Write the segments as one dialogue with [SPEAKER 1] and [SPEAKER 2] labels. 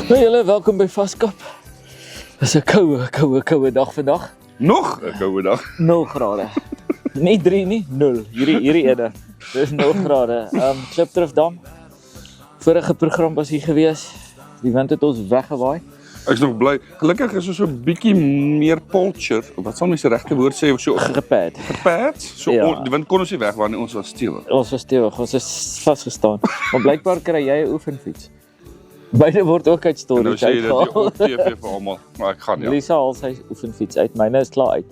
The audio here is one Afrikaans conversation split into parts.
[SPEAKER 1] Nou julle, welkom by Vaskap. Dis 'n koue dag vandag.
[SPEAKER 2] Nog 'n koue dag.
[SPEAKER 1] 0 grade. Nie 3 nie, 0. Hierdie ene. Dis 0 grade. Klipdrifdam. Vorige program was hier gewees. Die wind het ons weggewaai.
[SPEAKER 2] Ek's nog bly. Gelukkig is ons so 'n bietjie meer polcher. Wat sal mens die regte woord sê? So
[SPEAKER 1] Gepad.
[SPEAKER 2] gepad. So
[SPEAKER 1] Ja.
[SPEAKER 2] die wind kon ons nie wegwaai nie, ons was stewig.
[SPEAKER 1] Ons was stewig, ons is vasgestaan. Maar blykbaar kry jy 'n oefenfiets. Beide word ook uit
[SPEAKER 2] En
[SPEAKER 1] stories
[SPEAKER 2] nou sê jy dit
[SPEAKER 1] uitgehaal.
[SPEAKER 2] op TV vir almal, maar ek gaan ja.
[SPEAKER 1] Lisa haal sy oefenfiets uit, myne is klaar uit.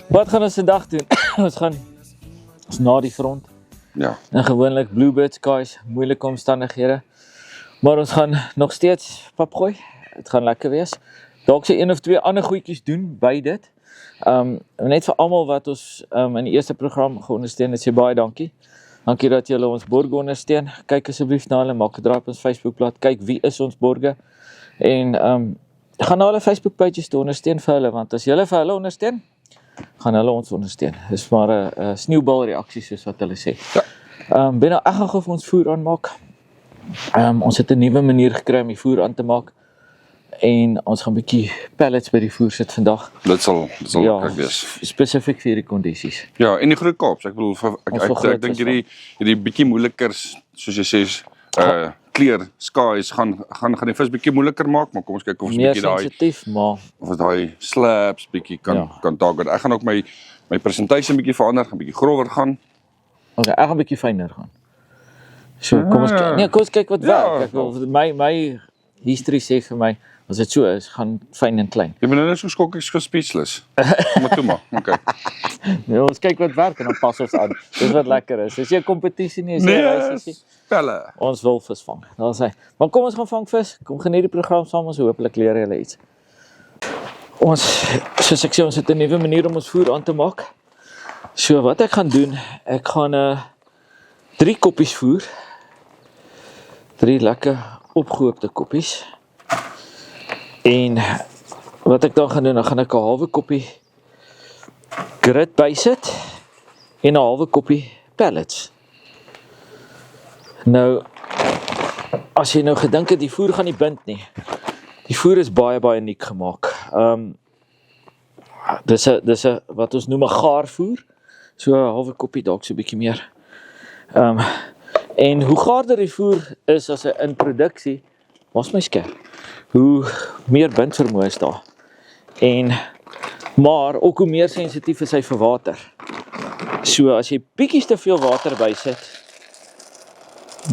[SPEAKER 1] Wat gaan ons vandag doen? Ons na die front.
[SPEAKER 2] Ja.
[SPEAKER 1] En gewoonlik bluebird skies, moeilike omstandighede. Maar ons gaan nog steeds pap gooi. Dit gaan lekker wees. Dalk se 1 of 2 ander goedjies doen by dit. Net vir almal wat ons in die eerste program geondersteun het, sê baie dankie. Dankie dat julle ons borge ondersteun. Kyk asseblief na hulle, maak 'n draai op ons Facebookblad. Kyk wie is ons borge. En gaan na hulle Facebook pages toe, ondersteun vir hulle, want as julle vir hulle ondersteun, gaan hulle ons ondersteun. Dis maar 'n sneeubal reaksie soos wat hulle sê.
[SPEAKER 2] Ja.
[SPEAKER 1] Binne ek gaan gou vir ons voer aanmaak. Ons het 'n nuwe manier gekry om die voer aan te maak. En ons gaan 'n bietjie pellets by die voer sit vandag.
[SPEAKER 2] Dit sal
[SPEAKER 1] Ja,
[SPEAKER 2] lekker wees.
[SPEAKER 1] spesifiek vir hierdie kondisies.
[SPEAKER 2] Ja, en die Groot Kaaps, ek bedoel ek dink hierdie bietjie moeiliker, soos jy sê, kleur skies gaan die vis bietjie moeiliker maak, maar kom ons kyk of ons
[SPEAKER 1] Meer
[SPEAKER 2] bietjie daai
[SPEAKER 1] sensitief, maar
[SPEAKER 2] of daai slaps bietjie kan target. Ek gaan ook my presentation bietjie verander, gaan bietjie grower gaan.
[SPEAKER 1] okay, ek gaan 'n bietjie fyner gaan. So, kom ons kyk wat werk. Ek wil my history sê vir my, as dit so is, gaan fyn en klein.
[SPEAKER 2] Jy moet nou net so skokkies gespeechless. Maar toe maar, okay.
[SPEAKER 1] Ja, ons kyk wat werk en dan pas ons aan. Dis wat lekker is. Is jy 'n kompetisie nie, is jy 'n reisie?
[SPEAKER 2] Pelle.
[SPEAKER 1] Ons wil vis vang. Daar's hy. Maar kom ons gaan vang vis. Kom geniet die program saam, ons hopelik leer julle iets. Soos ek sê, ons het 'n nuwe manier om ons voer aan te maak. So wat ek gaan doen, ek gaan 3 koppies voer. 3 lekker opgehoopte koppies. En wat ek dan gaan doen, dan gaan ek 'n halwe koppie grit bysit en 'n halwe koppie pellets. Nou, as jy nou gedink het die voer gaan nie bind nie. Die voer is baie uniek gemaak. Dis 'n wat ons noem 'n gaarvoer. So 'n halwe koppie, dalk so 'n bietjie meer. En hoe gaarder die voer is as 'n in produksie, waar's my skerp? Hoe meer bindvermoë is daar. Maar ook hoe meer sensitief is hy vir water. So as jy bietjie te veel water bysit,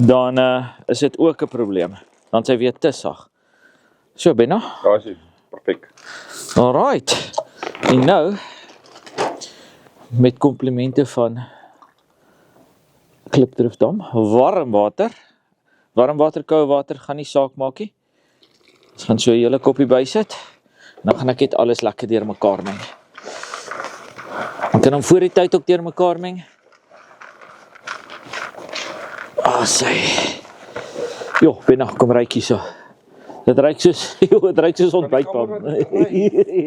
[SPEAKER 1] dan is dit ook 'n probleem. Dan is hy weer te sag. So Benna.
[SPEAKER 2] Daar is hy. Perfek.
[SPEAKER 1] Alright. En nou met komplimente van Klipdrifdam, warm water, koue water gaan nie saak maak nie. Ons gaan so 'n hele koppie bysit. Dan gaan ek dit alles lekker deurmekaar meng. Ek kan hom voor die tyd ook deurmekaar meng. Jo, Benna, kom ryk hier so. Dit ruik soos ontbytpan.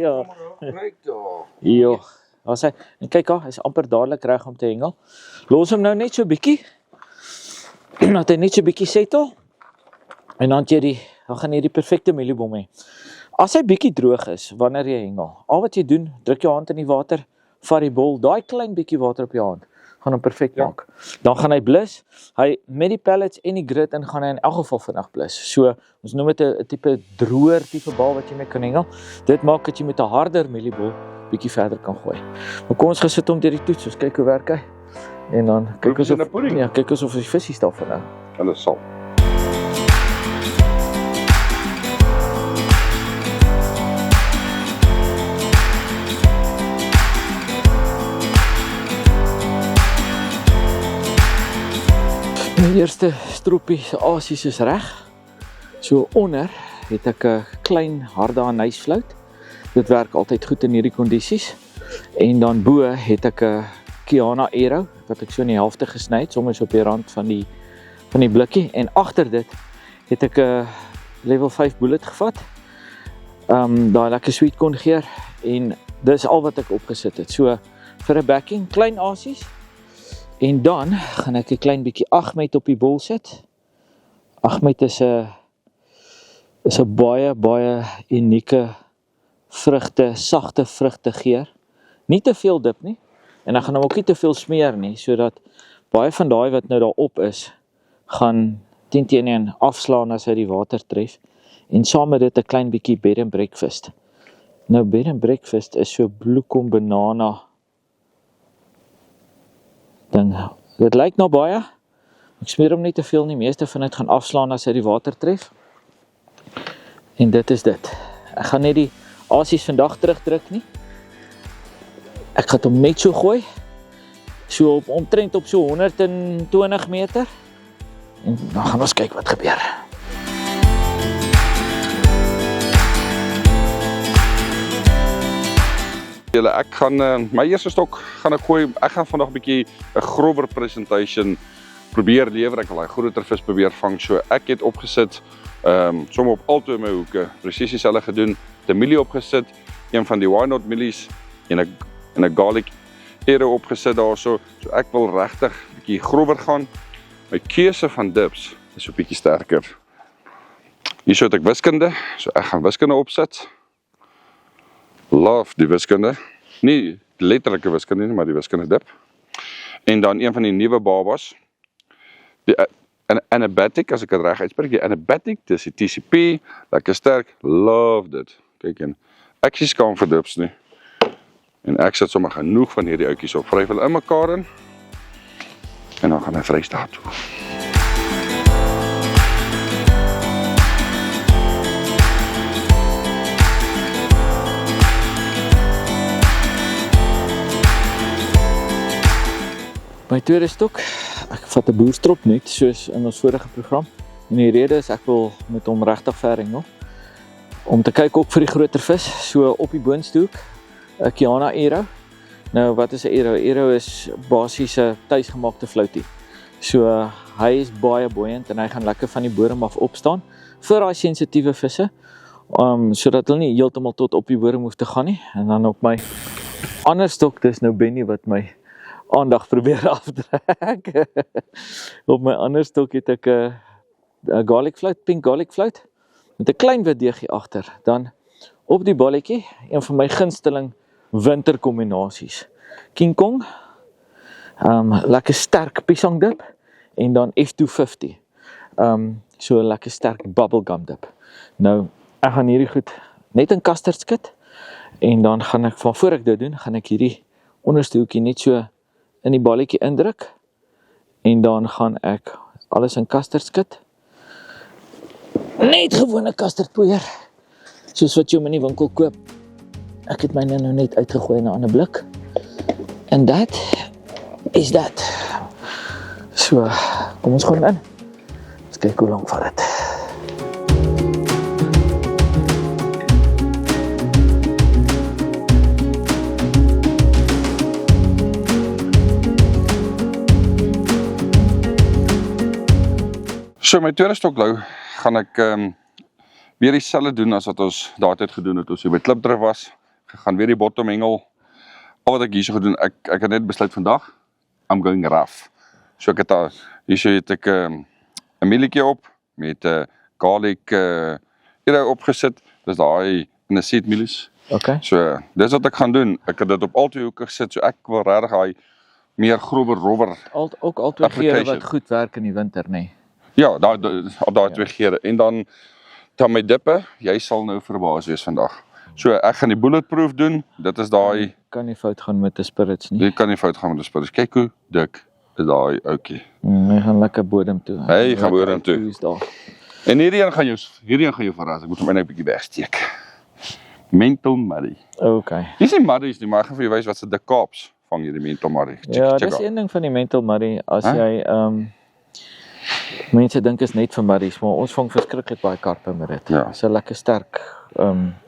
[SPEAKER 1] Ja.
[SPEAKER 2] Ryk daar.
[SPEAKER 1] Jo. As hy, en kyk daar, hy's amper dadelik reg om te hengel. Los hom nou net so bietjie. Dat hy net so bietjie settle. En dan gaan jy die perfekte mieliebom hê. As hy bietjie droog is wanneer jy hengel, al wat jy doen, druk jou hand in die water, vat die bol, daai klein bietjie water op jou hand, gaan hom perfek maak. Dan gaan hy blus. Hy met die pellets en die grit in gaan hy in elk geval vinnig blus. So, ons noem dit 'n tipe droër tipe bal wat jy mee kan hengel. Dit maak dat jy met 'n harder mieliebol bietjie verder kan gooi. Maar kom ons gesit hom deur die toets, ons kyk hoe werk hy. En dan kyk ons of die visie staan vir nou.
[SPEAKER 2] Hulle sal.
[SPEAKER 1] Die eerste stroppie se asies is reg. So onder het ek 'n klein harde anysflout. Dit werk altyd goed in hierdie kondisies. En dan bo het ek 'n Kiana Aero wat ek so in die helfte gesny het, sommer so op die rand van die blikkie. En agter dit het ek 'n level 5 bullet gevat. Daai lekker sweet corn geur en dis al wat ek opgesit het. So vir 'n backing, klein asies. En dan gaan ek 'n klein bietjie agmet op die bol sit. Ahmed is 'n baie unieke sagte vrugte geur. Nie te veel dip nie, en dan gaan hom ook nie te veel smeer nie, sodat baie van daai wat nou daarop is, gaan teen afslaan as hy die water tref, en saam met dit 'n klein bietjie bed and breakfast. Nou bed and breakfast is so bloekom banana ding. Dit lyk nou baie, ek smeer hom nie te veel nie, meeste van dit gaan afslaan as hy die water tref. En dit is dit. Ek gaan net die asies vandag terugdruk nie. Ek gaan hom net so gooi, so op omtrent op so 120 meter, en dan gaan ons kyk wat gebeur.
[SPEAKER 2] Ek gaan my eerste stok gaan ek gooi. Ek gaan vandag 'n bietjie 'n grower presentation probeer lewer. Ek wil daai groter vis probeer vang. So ek het opgesit sommer op altoe my hoeke presies dieselfde gedoen. 'n mielie opgesit, een van die why not mielies en 'n garlic arrow opgesit daarso. So ek wil regtig 'n bietjie grower gaan. My keuse van dips is so 'n bietjie sterker. Hierso het ek wiskunde, so ek gaan wiskunde opsit. Love die wiskunde. Nie letterlike wiskunde nie, maar die wiskunde dip. En dan een van die nuwe babas, die Anabatic, as ek dit reg uitspreek, die Anabatic, dis die TCP, lekker sterk, love dit. Kyk en, ek is skaam vir dips nie. En ek sit sommer genoeg van hierdie outjies op, vryf hulle in mekaar in, en dan gaan hy Vrystaat toe.
[SPEAKER 1] My tweede stok, ek vat 'n boerstrop net, soos in ons vorige program. En die rede is, ek wil met hom regtig ver hengel, om te kyk ook vir die groter vis, so op die boonste hoek, 'n Kiana arrow. Nou, wat is 'n arrow? 'n Arrow is basies 'n tuisgemaakte floutie. So, hy is baie buoyant en hy gaan lekker van die bodem af opstaan, vir daai sensitiewe visse, sodat hulle nie heeltemal tot op die bodem hoef te gaan nie. En dan op my ander stok, dis nou Benny wat my aandag probeer aftrek. Op my ander stok het ek 'n garlic float, pink garlic float, met 'n klein wit deegie agter. Dan op die balletjie, een van my gunsteling winterkombinasies. King Kong, lekker sterk pisang dip, en dan F250. So 'n lekker sterk bubblegum dip. Nou, ek gaan hierdie goed net in custard skit, en dan gaan ek, voor ek dit doen, gaan ek hierdie onderste hoekie net so in die balletjie indruk, en dan gaan ek alles in custard skit. Net gewone custardpoeier, soos wat jy hom in die winkel koop. Ek het myne nou net uitgegooi in 'n ander blik. En that is that. So, kom ons gaan in. Ons kyk hoe lank vat dit.
[SPEAKER 2] So my tweede stok lou, gaan ek weer dieselfde doen as wat ons daardie gedoen het, ons hier by Klipdrif was. Gaan weer die bottom hengel. Al wat ek hierso gedoen, ek het net besluit vandag, I'm going rough. So ek het daar, hierso het ek 'n mielietjie op, met garlic arrow opgesit, dis daai in 'n seed mielies.
[SPEAKER 1] Okay.
[SPEAKER 2] So, dis wat ek gaan doen. Ek het dit op al twee hoeke gesit, so ek wil regtig daai meer grower robber.
[SPEAKER 1] Ook al twee geure wat goed werk in die winter, nee.
[SPEAKER 2] Ja, op daai twee geure. En dan my dippe, jy sal nou verbaas wees vandag. So ek gaan die bulletproof doen. Dit is daai,
[SPEAKER 1] kan nie fout gaan met die spirits nie.
[SPEAKER 2] Jy kan nie fout gaan met die spirits. Kyk hoe dik is daai ouetjie.
[SPEAKER 1] Hy gaan lekker bodem toe.
[SPEAKER 2] Hy gaan bodem toe. En hierdie een gaan jou verras. Ek moet hom net 'n bietjie wegsteek. Mental Muddy.
[SPEAKER 1] Okay.
[SPEAKER 2] Dis nie muddies nie, maar ek gaan vir jou wys wat se dik Kaaps vang jy die Mental Muddy.
[SPEAKER 1] Ja, dis een ding van die Mental Muddy, as jy mense dink is net vir muddies, maar ons vang verskriklik baie karpe met dit.
[SPEAKER 2] Ja.
[SPEAKER 1] Dis 'n lekker sterk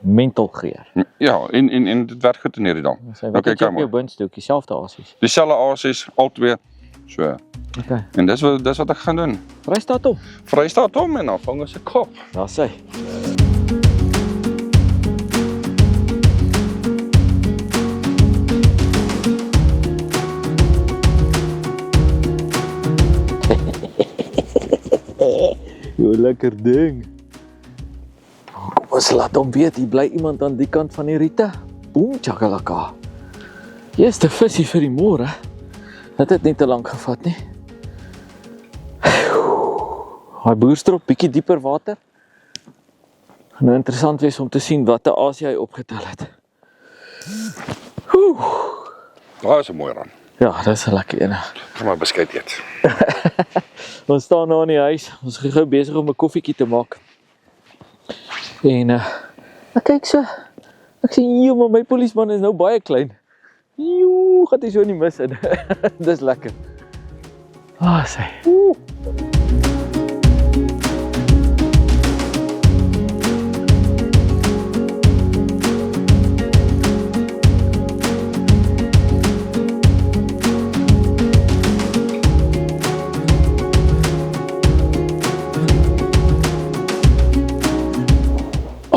[SPEAKER 1] mental geur.
[SPEAKER 2] Ja, en dit werk goed in hierdie dam.
[SPEAKER 1] Okay, kyk op jou boonstoek, dieselfde asies.
[SPEAKER 2] Dieselfde asies, al twee. So.
[SPEAKER 1] Okay.
[SPEAKER 2] En dis wat ek gaan doen.
[SPEAKER 1] Vrystaat hom.
[SPEAKER 2] Vrystaat hom en dan vang ons 'n kop.
[SPEAKER 1] Daar sê. lekker ding. Kom ons laat hom weet, hier bly iemand aan die kant van die riete. Boom, chakalaka. Eerste visie vir die môre. Dit het nie te lank gevat nie. Hy boerstrop, bietjie dieper water. Nou interessant wees om te sien wat 'n asie hy opgetel het.
[SPEAKER 2] Daar is 'n mooi rand.
[SPEAKER 1] Ja, dis 'n lekker ene.
[SPEAKER 2] Gaan maar beskuit eet.
[SPEAKER 1] Ons staan nou in die huis. Ons is gou besig om 'n koffietjie te maak. En ek kyk so. Ek sê, "Joe, maar my polisieman is nou baie klein." Joe, gaan hy so in die mis in. Dis lekker. Sê.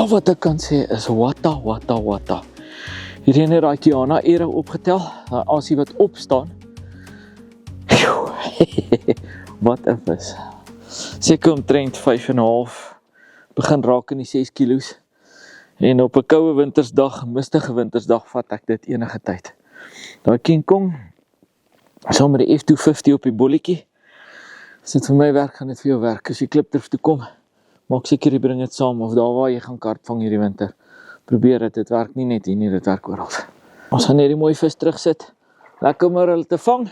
[SPEAKER 1] Wat ek kan sê is wata. Hierdie ene raai Kiana Aero opgetel, asie wat opstaan. Wat 'n vis. Seker omtrent 5,5 begin raak in die 6 kilos. En op 'n koue wintersdag, mistige wintersdag vat ek dit enige tyd. Daai King Kong, saam met die F250 op die bolletjie. As dit vir my werk, gaan dit vir jou werk. As jy klipdrif toe kom, maak seker jy bring dit saam, of daar waar jy gaan karp vang hierdie winter. Probeer dit werk nie net hier nie, dit werk oral. Ons gaan hierdie mooi vis terugsit. Lekker om hulle te vang.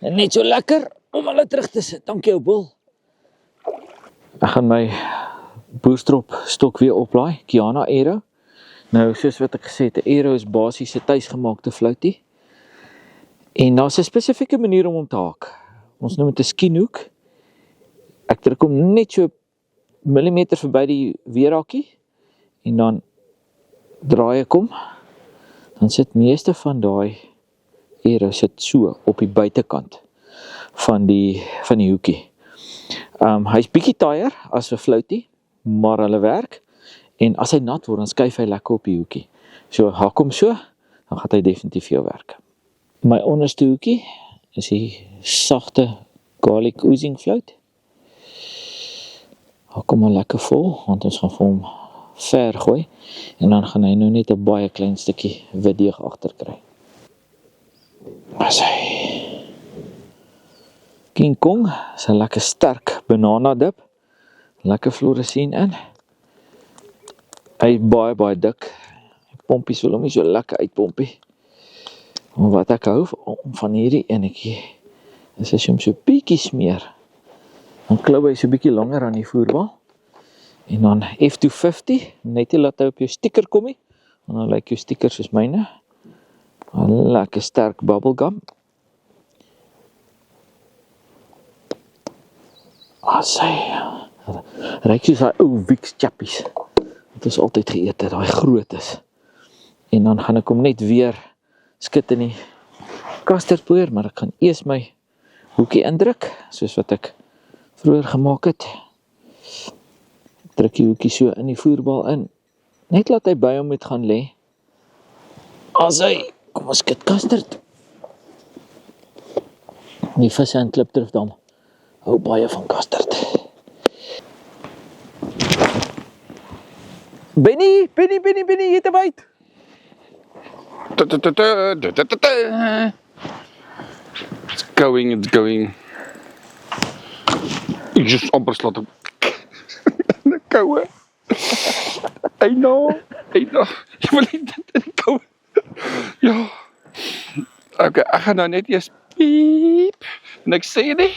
[SPEAKER 1] En net so lekker om hulle terug te sit. Dankie ou Bul. Ek gaan my boerstrop stok weer oplaai, Kiana Aero. Nou, soos wat ek gesê het, 'n Aero is basies 'n tuisgemaakte floutie. En daar's 'n spesifieke manier om hom te haak. Ons noem dit 'n skinhoek. Ek druk hom net so millimeter verby die weerhakie en dan draai ek hom. Dan sit meeste van daai Aero sit so op die buitekant van die hoekie. Hy's bietjie taaier as 'n floutie, maar hulle werk. En as hy nat word, dan skuif hy lekker op die hoekie. So hak hom so, dan gaan hy definitief vir jou werk. My onderste hoekie is die sagte garlic oozing float. Hak hom maar lekker vol, want ons gaan vir hom ver gooi. En dan gaan hy nou net 'n baie klein stukkie wit deeg agter kry. As hy King Kong is 'n lekker sterk banana dip. Lekker fluoresien in. Hy is baie dik. Die pompies wil hom nie so lekker uitpompie. Maar wat ek hou van hierdie enetjie is as jy hom so bietjie smeer, dan klou hy so bietjie langer aan die voerbal. En dan F250, net nie laat hy op jou sticker kom nie, en dan lyk jou sticker soos myne. 'n Lekker sterk bubblegum. Sy ryk soos daai ou Vicks chappies. Wat ons altyd geëet het, daai groot is. En dan gaan ek hom net weer skit in die custardpoeier, maar ek gaan eers my hoekie indruk, soos wat ek vroeër gemaak het. Druk die hoekie so in die voerbal in. Net laat hy by hom moet gaan lê. Kom ons skit custard. Die visse en klipdrifdam hou baie van custard. Benny, jy het 'n byt.
[SPEAKER 2] It's going. Ek just amper slaat op. Die koue. I know. Jy wil nie dit in die koue. Ja. Okay, ek gaan nou net eers piep. En ek sê nie.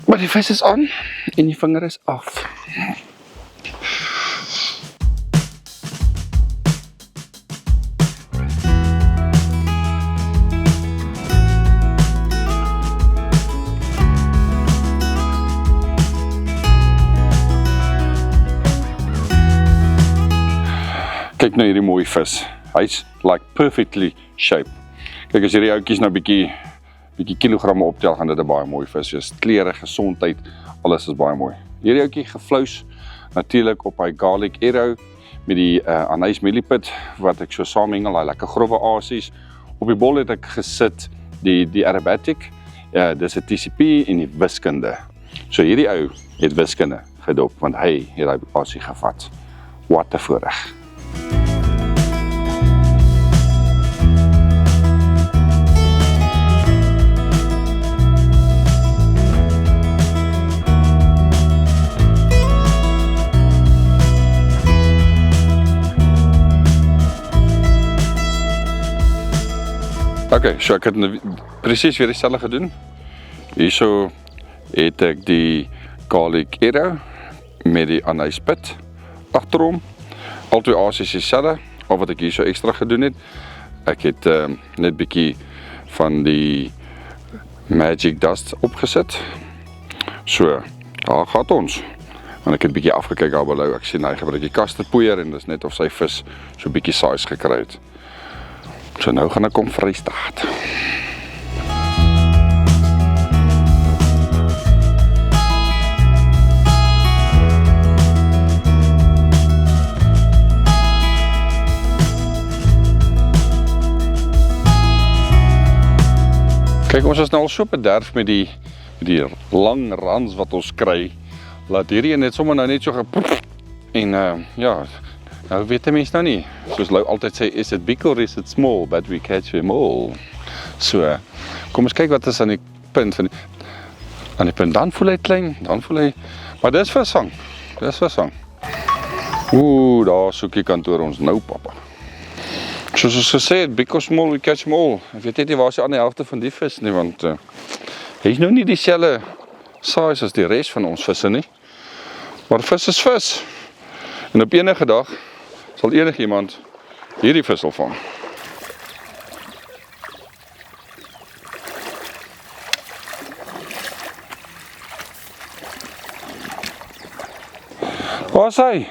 [SPEAKER 2] Maar die vis is aan en die vinger is af. Kyk nou hierdie mooi vis. Hy's like perfectly shaped. Kyk as hierdie ouetjies nou bietjie kilogramme optel, gaan dit 'n baie mooi vis wees. Klere, gesondheid, alles is baie mooi. Hierdie ouetjie geflous natuurlik op hy garlic Aero met die anise milliput wat ek so saamhengel, hy lekker grove asies. Op die bol het ek gesit die aerobatic, dis 'n TCP en die wiskunde. So hierdie ou het wiskunde gedop, want hy het daai passie gevat. Wat 'n voorreg. Okay, so ek het presies weer dieselfde gedoen. Hierso het ek die garlic arrow met die anijspit agterom. Albei asies dieselfde, al wat ek hierso ekstra gedoen het. Ek het net bietjie van die magic dust opgesit. So, daar gaat ons. En ek het bietjie afgekyk daar below. Ek sien hy gebruik die kasterpoeier en dis net of sy vis so bietjie size gekry het. So nou gaan ek kom Vrystaat. Kyk, ons is nou al so bederf met die lang rans wat ons kry. Laat hierdie net sommer nou net so gepoef. En ja, nou weet die mens nou nie. Soos Lou altyd sê, is it big or is it small, but we catch them all. So, kom ons kyk wat is aan die punt van die punt. Dan voel hy klein, dan voel hy, maar dis visvang. Dis visvang. Oeh, daar soek die kantoor ons nou, papa. Soos ons gesê het, big or small, we catch them all. Ek weet net nie waar is die ander helfte van die vis nie, want hy is nou nie dieselfde size as die res van ons visse nie. Maar vis is vis. En op enige dag sal enigiemand hierdie vis sal vang. Waar is hy?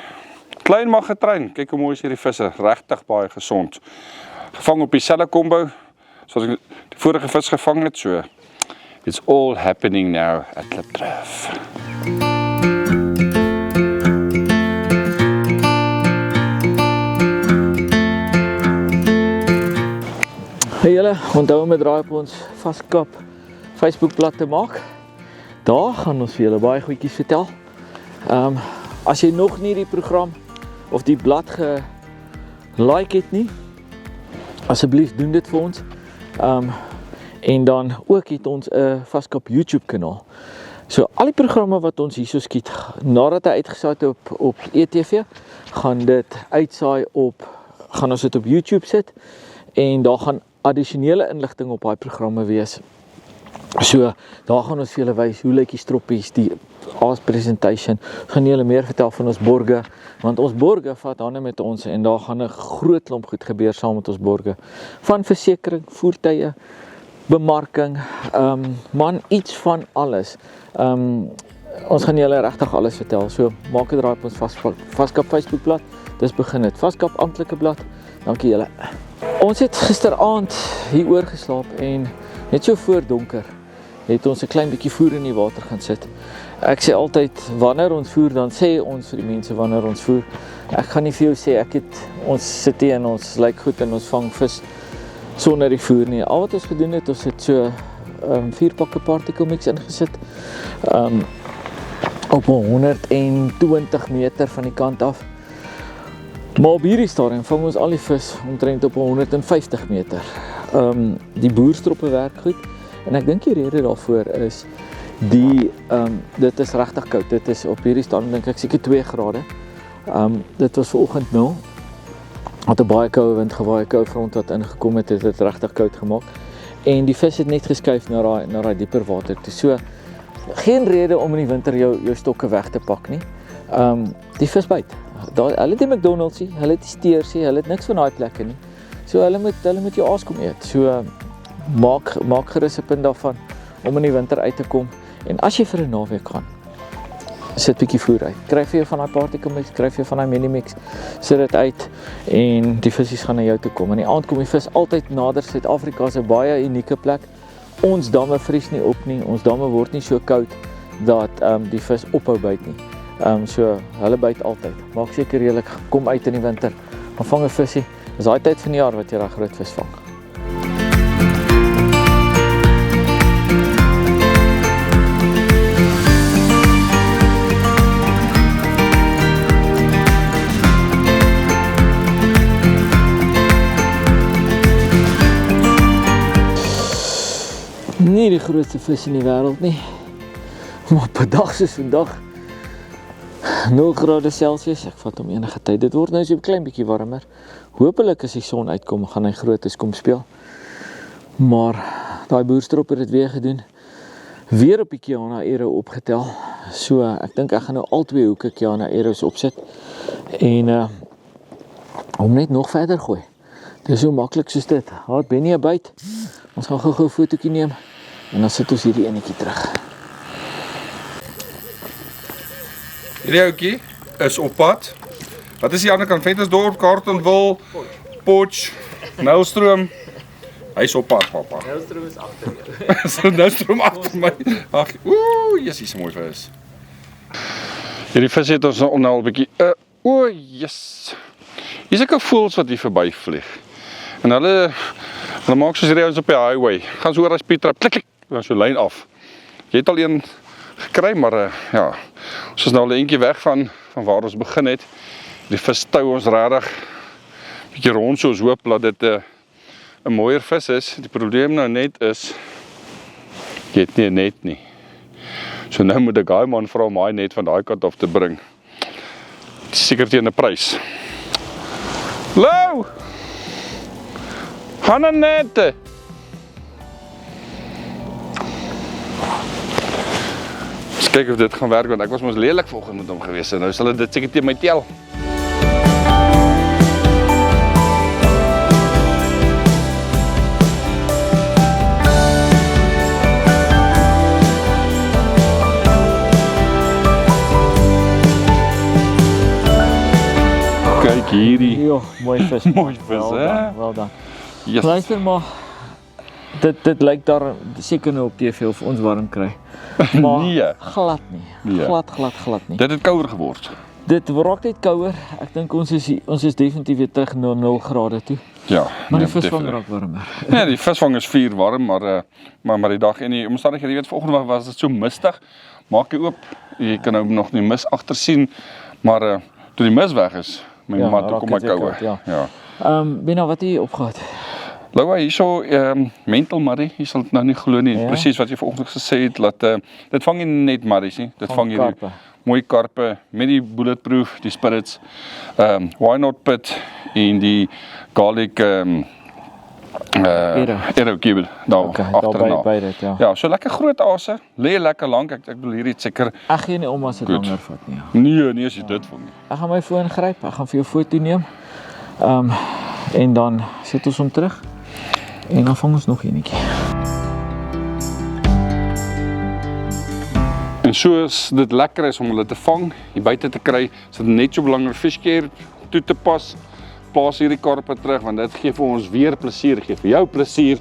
[SPEAKER 2] Klein maar getrein. Kyk hoe mooi is hierdie visse, regtig baie gesond. Gevang op dieselfde kombo soos ek die vorige vis gevang het, so it's all happening now at Klipdrif.
[SPEAKER 1] Hey julle, onthou om 'n draai op ons Vaskap Facebookblad te maak. Daar gaan ons vir julle baie goedjies vertel. As jy nog nie die program of die blad ge-like het nie, asseblief doen dit vir ons. En dan ook het ons 'n Vaskap YouTube kanaal. So al die programme wat ons hierso skiet, nadat hy uitgesaai het op ETV, gaan ons dit op YouTube sit en daar gaan addisionele inligting op daai programme wees. So, daar gaan ons vir julle wys hoe lyk die stroppies, die aas presentation. Ons gaan julle meer vertel van ons borge, want ons borge vat hande met ons en daar gaan 'n groot klomp goed gebeur saam met ons borge. Van versekering, voertuie, bemarking, man, iets van alles. Ons gaan julle regtig alles vertel. So, maak 'n draai op ons Vaskap Facebookblad. Dis begin dit. Vaskap amptelike blad. Dankie julle. Ons het gisteraand hier oor geslaap en net so voor donker het ons 'n klein bietjie voer in die water gaan sit. Ek sê altyd, wanneer ons voer, dan sê ons vir die mense wanneer ons voer. Ek gaan nie vir jou sê, ons sit hier en ons lyk goed en ons vang vis sonder die voer nie. Al wat ons gedoen het, ons het so 4 pakke particle mix ingesit. Op 120 meter van die kant af. Maar op hierdie stadium vang ons al die vis omtrent op 150 meter. Die boerstroppe werk goed en ek dink die rede daarvoor is dit is regtig koud. Dit is op hierdie stadium dink ek seker 2 grade. Dit was vanoggend 0. Wat 'n baie koue wind gewaai, 'n koue front wat ingekom het, het dit regtig koud gemaak. En die vis het net geskuif na daai dieper water toe. So geen rede om in die winter jou stokke weg te pak nie. Die vis byt. Hulle het die McDonald's, hulle het die Steers, hulle het niks van daai plekke nie. So hulle moet jou aas kom eet. So maak gerus 'n punt daarvan om in die winter uit te kom. En as jy vir 'n naweek gaan, sit bietjie voer uit. Kry vir jou van daai particle mix, kry vir jou van daai mini mix. Sit dit uit en die visse gaan na jou toe kom. In die aand kom die vis altyd nader. Suid-Afrika is 'n baie unieke plek. Ons damme vries nie op nie. Ons damme word nie so koud dat die vis ophou byt nie. So hulle byt altyd. Maak seker jy kom uit in die winter. Maar vang 'n visie. Dis daai tyd van die jaar wat jy daai groot vis vang. nie die grootste vis in die wêreld nie. Maar op 'n dag soos vandag 0 grade Celsius, ek vat hom enige tyd. Dit word nou so 'n klein bietjie warmer. Hoopelik as die son uitkom, gaan hy grootes kom speel. Maar daai boerstrop het dit weer gedoen. Weer op die Kiana Arrow opgetel. So ek dink ek gaan nou al 2 hoeke Kiana Arrows opsit en hom net nog verder gooi. Dis so maklik soos dit. Haal Benny 'n byt. Ons gaan gou-gou 'n fotootjie neem en dan sit ons hierdie enetjie terug.
[SPEAKER 2] Hierdie ouetjie is op pad. Wat is die ander kant? Ventersdorp, Carletonville, Potch, Nylstroom. Hy's op pad, papa.
[SPEAKER 1] Nylstroom is agter jou.
[SPEAKER 2] So Nylstroom agter my. Ag, Jesus, mooi vis. Hierdie vis het ons nou al 'n bietjie yes. Hier's ek 'n voëls wat hier verby vlieg. En hulle maak soos hierdie ouens op die highway. Gaan so oor as Pietrap, klik klik, dan so lyn af. Jy het al een gekry, maar ja, ons is nou al 'n entjie weg van waar ons begin het. Die vis tou ons regtig bietjie rond, so ons hoop dat dit 'n mooier vis is. Die probleem nou net is, jy het nie 'n net nie. So nou moet ek daai man vra om hy net van daai kant af te bring. Seker teen 'n prys. Lou! Gaan 'n net. Eens kyk of dit gaan werk, want ek was mos lelik vanoggend met hom gewees en nou sal dit seker teen my tel. Kyk hierdie.
[SPEAKER 1] Jo, mooi vis.
[SPEAKER 2] Mooi vis, hè?
[SPEAKER 1] Wel dan.
[SPEAKER 2] Yes.
[SPEAKER 1] Luister maar. Dit lyk daar seker nou op TV of ons warm kry. Maar
[SPEAKER 2] Nee.
[SPEAKER 1] glad nie.
[SPEAKER 2] Nee.
[SPEAKER 1] Glad nie.
[SPEAKER 2] Dit het kouer geword.
[SPEAKER 1] Dit raak net kouer. Ek dink ons is definitief weer terug na 0 grade toe.
[SPEAKER 2] Ja.
[SPEAKER 1] Maar die
[SPEAKER 2] nee,
[SPEAKER 1] visvang
[SPEAKER 2] definitief.
[SPEAKER 1] raak warmer.
[SPEAKER 2] Nee, die visvang is vuur warm, maar die dag en die omstandighede, jy weet, vanoggend was dit so mistig. Maak jy oop, jy kan nou nog nie mis agter sien, maar toe die mis weg is, my
[SPEAKER 1] Ja,
[SPEAKER 2] mat toe
[SPEAKER 1] raak
[SPEAKER 2] kom my
[SPEAKER 1] dit weer
[SPEAKER 2] koue.
[SPEAKER 1] koud, ja.
[SPEAKER 2] Ja.
[SPEAKER 1] Bina, wat het jy opgehad?
[SPEAKER 2] Laura, hierso mental marrie, jy sal dit nou nie glo nie.
[SPEAKER 1] Ja.
[SPEAKER 2] Presies wat jy vanoggend gesê het, dat dit vang nie net marries nie, dit vang hierdie
[SPEAKER 1] karpe.
[SPEAKER 2] mooi karpe met die bulletproof, die spirits, why not pit en die garlic Arrow kibble daar
[SPEAKER 1] Okay,
[SPEAKER 2] agterna.
[SPEAKER 1] by dit, ja.
[SPEAKER 2] Ja, so lekker groot ase, lê lekker lank. Ek bedoel hierdie het seker
[SPEAKER 1] Ek gee nie om as dit
[SPEAKER 2] Goed.
[SPEAKER 1] langer vat nie. Ja.
[SPEAKER 2] nee as jy dit vang nie.
[SPEAKER 1] Ek gaan my foon gryp, ek gaan vir jou foto neem. En dan sit ons hom terug. En dan vang ons nog enetjie.
[SPEAKER 2] En soos dit lekker is om hulle te vang, hier buite te kry, is dit net so belangrik viskeer toe te pas. Plaas hierdie karpe terug want dit gee vir ons weer plesier, gee vir jou plesier.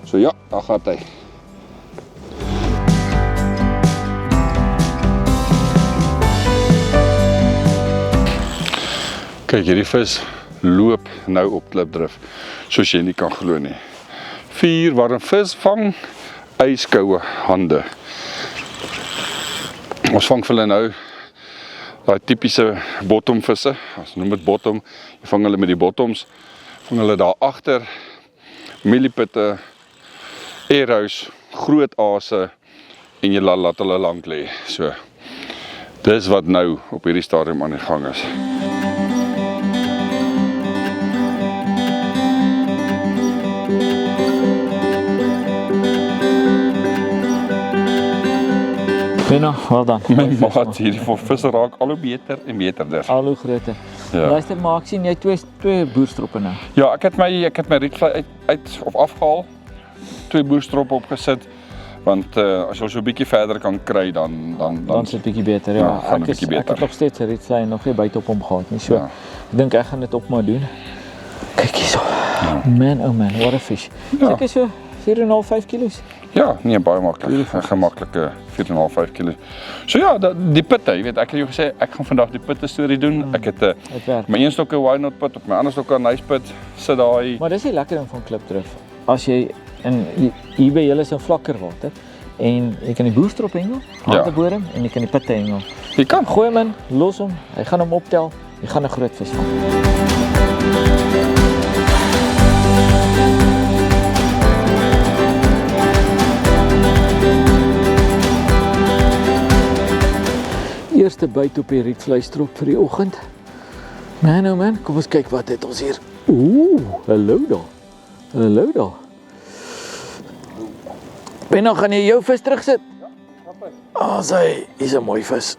[SPEAKER 2] So ja, daar gaan hy. Kyk, hierdie vis loop nou op klipdrif, soos jy nie kan glo nie. 4 warm vis vang, yskoue hande. Ons vang vir hulle nou daai tipiese bottomvisse, ons noem dit bottom, jy vang hulle met die bottoms, vang hulle daar agter, mieliepitte, arrows, groot ase en jy laat hulle lank lê. So, dis wat nou op hierdie stadium aan die gang is.
[SPEAKER 1] Bina, wel dan.
[SPEAKER 2] My maat, hierdie visse raak al hoe beter en beterder.
[SPEAKER 1] Al hoe groter.
[SPEAKER 2] Ja.
[SPEAKER 1] Luister maar, ek sien jy twee boerstroppe nou.
[SPEAKER 2] Ja, ek het my rietvlei uit of afgehaal. 2 boerstroppe opgesit. Want as jy so 'n bietjie verder kan kry dan
[SPEAKER 1] Dan is dit bietjie beter. Ja,
[SPEAKER 2] Ja, gaan 'n bietjie
[SPEAKER 1] ek
[SPEAKER 2] beter.
[SPEAKER 1] het nog steeds 'n rietvlei nog nie buite op hom gehad nie. So,
[SPEAKER 2] Ja.
[SPEAKER 1] ek dink ek gaan dit op maar doen. Kyk hierso. Man, oh man, what a fish.
[SPEAKER 2] Ja.
[SPEAKER 1] Seker so 4,5, 5 kilos.
[SPEAKER 2] Ja, nee, baie maklik. 'n Gemaklike 4,5, 5 kg. So ja, die pitte, jy weet, ek het jou gesê ek gaan vandag die pitte storie doen. Ek het
[SPEAKER 1] Dit werk.
[SPEAKER 2] my een stok 'n why not pit op my ander stok 'n nice pit. Sit daai
[SPEAKER 1] Maar dis die lekker ding van klipdrif. As jy hier by julle is 'n vlakker water en jy kan die boerstrop hengel, handebodem en jy kan die pitte hengel.
[SPEAKER 2] jy kan
[SPEAKER 1] Gooi hom in, los hom, hy gaan hom optel, jy gaan 'n groot vis vang. eerste byt op die rietvleistrop vir die oggend. Man, oh man, kom ons kyk wat het ons hier. Oeh, hallo daar. Hallo daar. Benno, gaan jy jou vis terugsit? Ja, sy, is 'n mooi vis.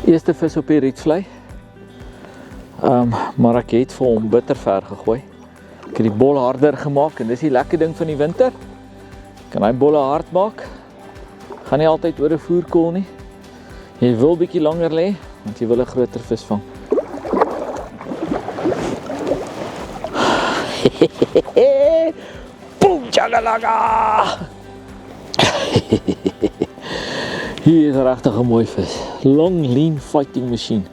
[SPEAKER 1] Eerste vis op die rietvlei. Maar ek het vir hom bitterver gegooi. Ek het die bolle harder gemaak en dis die lekker ding van die winter. Kan hy bolle hard maak. Gaan nie altyd oor 'n voerkoel nie. Jy wil bietjie langer lê want jy wil 'n groter vis vang. Boom chagalaga. Hier is regtig 'n mooi vis. Long lean fighting machine.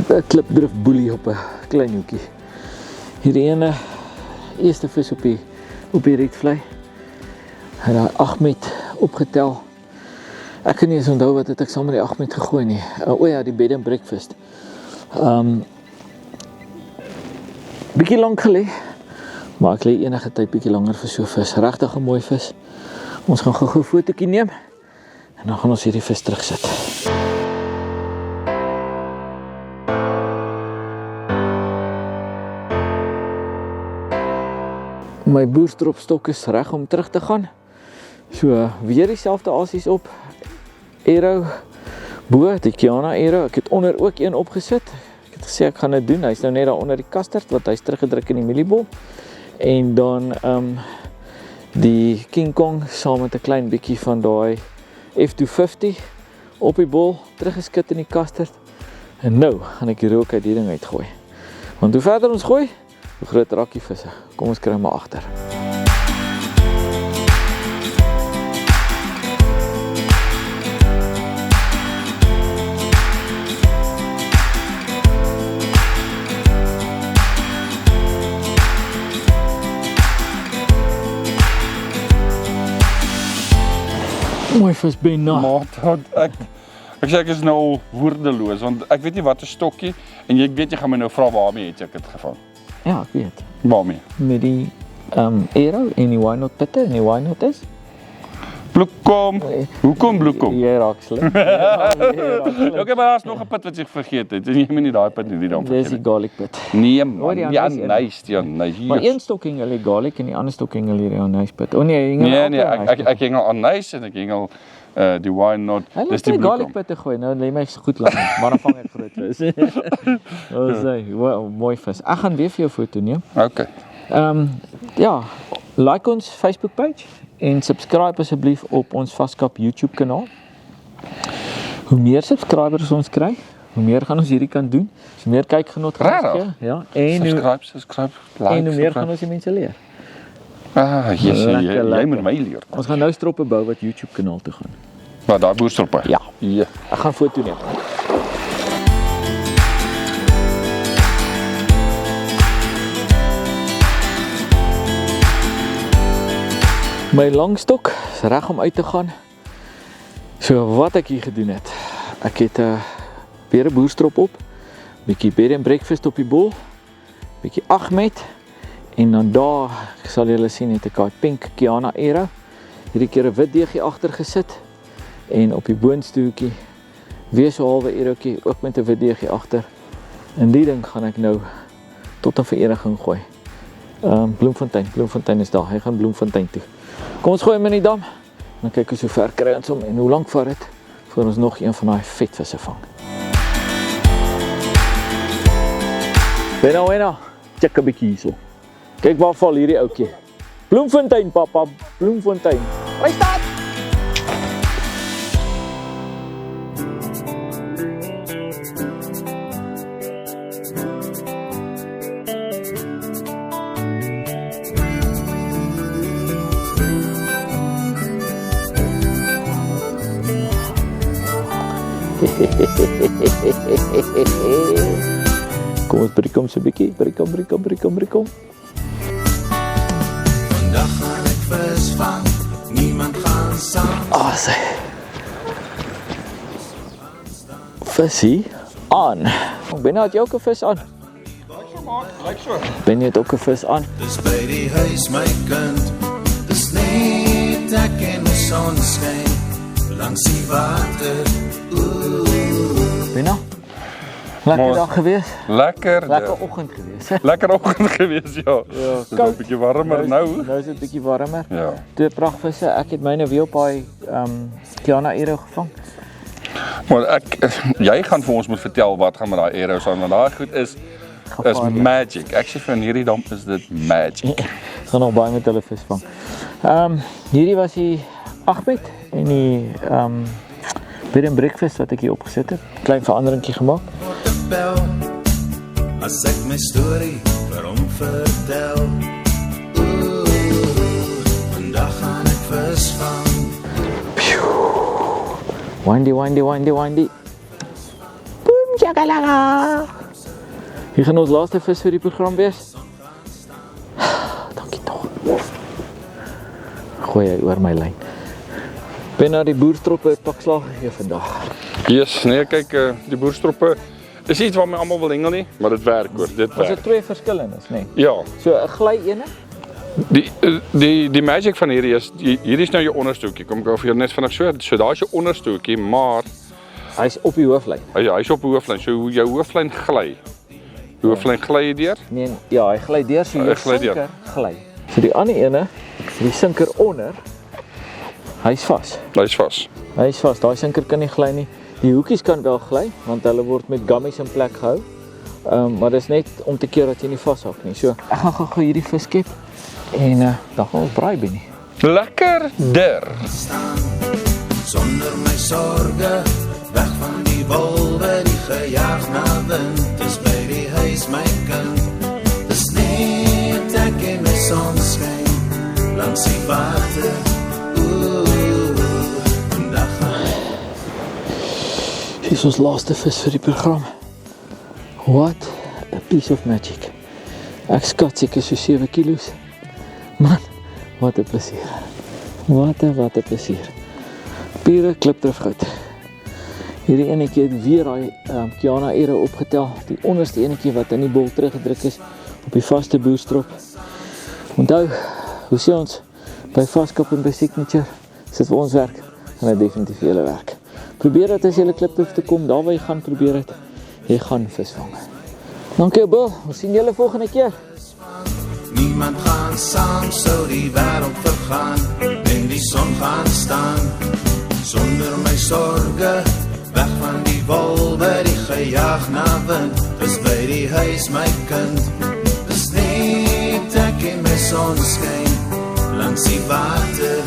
[SPEAKER 1] 'n Klipdrif boelie op 'n klein hoekie. Hierdie ene eerste vis op die rietvlei. Hy het daai 8 met opgetel. Ek kan nie eens onthou wat het ek saam met die 8 met gegooi nie. O ja, die bed and breakfast. Bietjie lank gelê, maar ek lê enige tyd bietjie langer vir so 'n vis. Regtig 'n mooi vis. Ons gaan gou 'n fotootjie neem en dan gaan ons hierdie vis terugsit. My boerstropstok is reg om terug te gaan. So weer dieselfde asies op. Arrow bo, die Kiana Arrow. Ek het onder ook een opgesit. Ek het gesê ek gaan dit doen. Hy's nou net daar onder die kasterd want hy's teruggedruk in die mieliebol. En dan die King Kong saam met 'n klein bietjie van daai F250 op die bol teruggeskit in die kasterd. En nou gaan ek die rook uit die ding uitgooi. Want hoe verder ons gooi, hoe groter raak die visse. Kom ons kry maar agter. Mooi vis Benno.
[SPEAKER 2] Maar ek sê ek is nou woordeloos want ek weet nie wat 'n stokkie en jy weet jy gaan my nou vra waarmee het ek dit gevang.
[SPEAKER 1] Ja, ek weet.
[SPEAKER 2] Waarmee?
[SPEAKER 1] Met die Arrow en die wynot pitte en die wynot is.
[SPEAKER 2] Bloekom. Hoekom bloekom?
[SPEAKER 1] Jy raak slim.
[SPEAKER 2] Okay, maar daar's nog 'n pit wat jy vergeet het. En jy moet nie daai pit nie dan vergeet.
[SPEAKER 1] Dis die garlic pit.
[SPEAKER 2] Nee man,
[SPEAKER 1] die
[SPEAKER 2] ja,
[SPEAKER 1] anys
[SPEAKER 2] nice.
[SPEAKER 1] Maar een stokking hulle garlic en die ander stokking hulle die anys pit. O nee,
[SPEAKER 2] ek hengel anys en ek hengel die wynot.
[SPEAKER 1] Dis die garlic pit te gooi. Nou lê my goed lank, maar dan vang ek groot vis. Ons sê, mooi vis. Ek gaan weer vir jou foto neem.
[SPEAKER 2] Okay.
[SPEAKER 1] Ja, like ons Facebook page en subscribe asseblief op ons Vaskap YouTube kanaal. Hoe meer subscribers ons kry, hoe meer gaan ons hierdie kan doen. So meer kykgenot
[SPEAKER 2] gaan
[SPEAKER 1] ja, en
[SPEAKER 2] subscribe, like.
[SPEAKER 1] En hoe meer gaan ons die mense leer.
[SPEAKER 2] Jy moet my leer.
[SPEAKER 1] Ons gaan nou stroppe bou wat YouTube kanaal toe gaan.
[SPEAKER 2] Maar daai boerstroppe.
[SPEAKER 1] Ja. Ek gaan foto neem. My langstok is reg om uit te gaan. So wat ek hier gedoen het. Ek het weer 'n boerstrop op, bietjie bed and breakfast op die bol, bietjie 8 met en dan daar sal julle sien het ek 'n pink Kiana Arrow. Hierdie keer 'n wit deegie agter gesit en op die boonste hoekie weer so 'n halwe arrowtjie ook met 'n wit deegie agter. En die ding gaan ek nou tot 'n vereniging gooi. Bloemfontein is daar. Hy gaan Bloemfontein toe. Kom ons gooi hom in die dam. Dan kyk ons hoe ver kry ons hom en hoe lank vat dit voor ons nog een van daai vetvisse vang. Benno, check 'n bietjie hierso. Kyk waar val hierdie ouetjie. Bloemfontein pappa, Bloemfontein. Hy staan. Kom ons breek hom so 'n bietjie, breek hom.
[SPEAKER 3] Vandag gaan ek vis vang, niemand gaan saam.
[SPEAKER 1] Sê. Visie aan. Benny, het jy ook 'n vis aan?
[SPEAKER 2] Lyk so.
[SPEAKER 1] Benny het ook 'n vis aan.
[SPEAKER 3] Dis by die huis my kind. Dis net ek en die son skyn langs die water.
[SPEAKER 1] Benny, lekker
[SPEAKER 2] Mooi.
[SPEAKER 1] dag gewees.
[SPEAKER 2] Lekker.
[SPEAKER 1] Lekker oggend gewees.
[SPEAKER 2] Lekker oggend gewees, ja. Dis 'n
[SPEAKER 1] koud.
[SPEAKER 2] bietjie warmer nou.
[SPEAKER 1] Nou is dit 'n bietjie warmer.
[SPEAKER 2] Ja.
[SPEAKER 1] Twee pragtvisse. Ek het myne weer op daai Kiana Ero gevang.
[SPEAKER 2] Maar jy gaan vir ons moet vertel wat gaan met daai arrows aan, want daai goed is
[SPEAKER 1] Gevaarlik.
[SPEAKER 2] magic. Ek sê van hierdie dam is dit magic.
[SPEAKER 1] Ek gaan nog baie met hulle vis vang. Hierdie was die Ahmed en die bed and breakfast wat ek hier opgesit het. Klein veranderingkie gemaak.
[SPEAKER 3] Bel as ek my storie vir hom vertel. Vandag gaan ek vis vang.
[SPEAKER 1] Windy, windy, windy, windy. Boom, shakalaka. Hier gaan ons laaste vis vir die program wees. Dankie tog. Gooi hy oor my lyn. Ben na die boerstroppe het pak slag gegee vandag.
[SPEAKER 2] Yes, nee, kyk, die boerstroppe is iets wat my almal wil hengel nie, maar dit werk hoor, dit
[SPEAKER 1] Was
[SPEAKER 2] werk.
[SPEAKER 1] dit twee verskillendes, nê?
[SPEAKER 2] Ja,
[SPEAKER 1] So 'n gly ene.
[SPEAKER 2] die magic van hierdie is, hierdie is nou jou onderstootjie, kom ek vir jou net vanaf so daar is jou onderstootjie, maar
[SPEAKER 1] Hy's op die hooflyn.
[SPEAKER 2] hy's op die hooflyn, so hoe jou hooflyn gly. Die hooflyn gly deur.
[SPEAKER 1] Nee, ja, hy gly deur so
[SPEAKER 2] Hy
[SPEAKER 1] jou
[SPEAKER 2] gly deur.
[SPEAKER 1] sinker gly. So die ander ene, die sinker onder, hy's vas.
[SPEAKER 2] Hy's vas.
[SPEAKER 1] Hy's vas. Daai sinker kan nie gly nie. Die hoekies kan wel gly want hulle word met gummies in plek gehou. Maar dis net om te keer dat jy nie vashak nie. So, ek gaan gou hierdie vis skep en dan gaan ons braai Benny.
[SPEAKER 2] Lekkerder.
[SPEAKER 3] Staan sonder my sorge, weg van die wolwe, die gejaag na wind. Dis by die huis my kind. Dis net ek en my son skyn langs die water. Vandag gaan
[SPEAKER 1] Hier is ons laaste vis vir die program. What a piece of magic. Ek skat seker so 7 kilos. Man, wat 'n plesier. Wat 'n plesier. Pure klipdrifgoud. Hierdie enetjie het weer daai Kiana Ero opgetel. Die onderste enetjie wat in die bol teruggedruk is op die vaste boerstrop. Onthou, hoe sê ons by Vaskap en by Signature, as dit vir ons werk, gaan dit definitief vir julle werk. Probeer dit as jy 'n klipdrif te kom, daar waar jy gaan probeer dit. Jy gaan vis vang. Dankie Bill, ons sien julle volgende keer.
[SPEAKER 3] niemand gaan saam, sou die wêreld vergaan en die son gaan staan. Sonder my sorge, weg van die wolwe, die gejaag na wind. Dis by die huis my kind. Dis net ek en my son skyn langs die water.